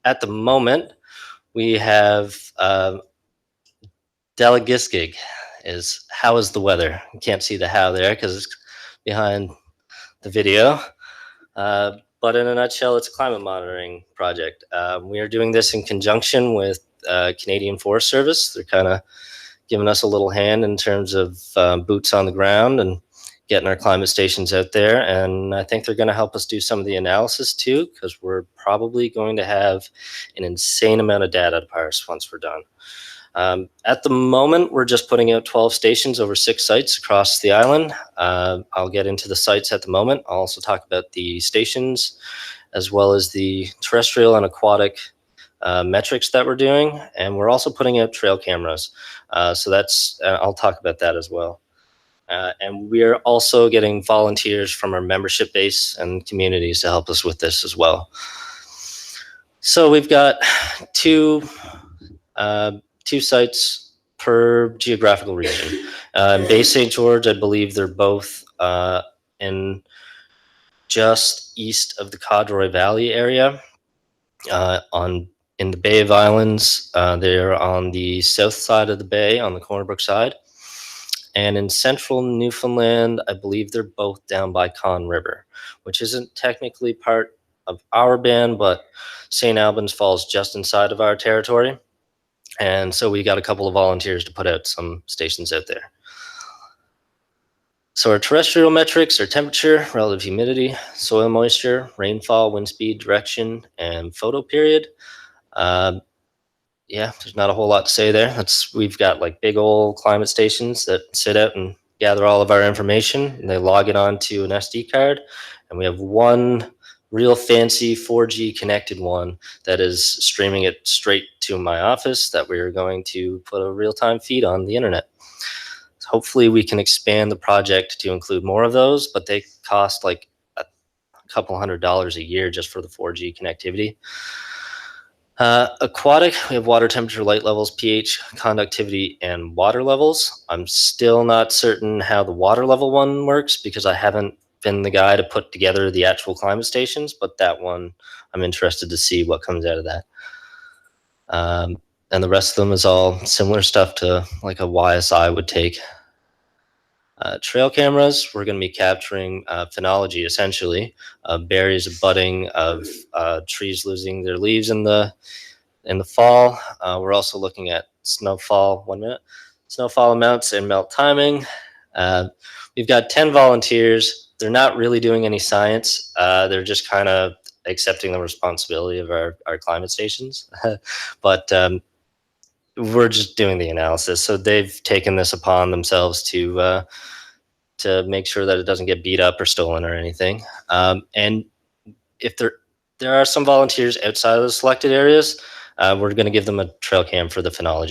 At the moment, we have Talikiskik is how is the weather? You can't see the how there because it's behind the video. But in a nutshell, it's a climate monitoring project. We are doing this in conjunction with Canadian Forest Service. They're kind of giving us a little hand in terms of boots on the ground and getting our climate stations out there. And I think they're going to help us do some of the analysis too, because we're probably going to have an insane amount of data to parse once we're done. At the moment, we're just putting out 12 stations over 6 sites across the island. I'll get into the sites at the moment. I'll also talk about the stations as well as the terrestrial and aquatic metrics that we're doing. And we're also putting out trail cameras. So that's, I'll talk about that as well. And we're also getting volunteers from our membership base and communities to help us with this as well. So we've got two sites per geographical region. Bay St. George, I believe they're both in just east of the Codroy Valley area. In the Bay of Islands, they're on the south side of the bay, on the Corner Brook side. And in central Newfoundland, I believe they're both down by Conn River, which isn't technically part of our band, but St. Albans falls just inside of our territory. And so we got a couple of volunteers to put out some stations out there. So our terrestrial metrics are temperature, relative humidity, soil moisture, rainfall, wind speed, direction, and photo period. Yeah, there's not a whole lot to say there. We've got like big old climate stations that sit out and gather all of our information, and they log it onto an SD card. And we have one real fancy 4G connected one that is streaming it straight to my office that we're going to put a real-time feed on the internet. So hopefully we can expand the project to include more of those, but they cost like a couple $100 a year just for the 4G connectivity. Aquatic, we have water temperature, light levels, pH, conductivity, and water levels. I'm still not certain how the water level one works because I haven't been the guy to put together the actual climate stations, but that one, I'm interested to see what comes out of that. And the rest of them is all similar stuff to like a YSI would take. Trail cameras, we're going to be capturing phenology, essentially, berries of budding, of trees losing their leaves in the fall. We're also looking at snowfall, snowfall amounts and melt timing. We've got 10 volunteers. They're not really doing any science. They're just kind of accepting the responsibility of our climate stations. But we're just doing the analysis. So they've taken this upon themselves to make sure that it doesn't get beat up or stolen or anything. And if there are some volunteers outside of the selected areas, we're going to give them a trail cam for the phenology.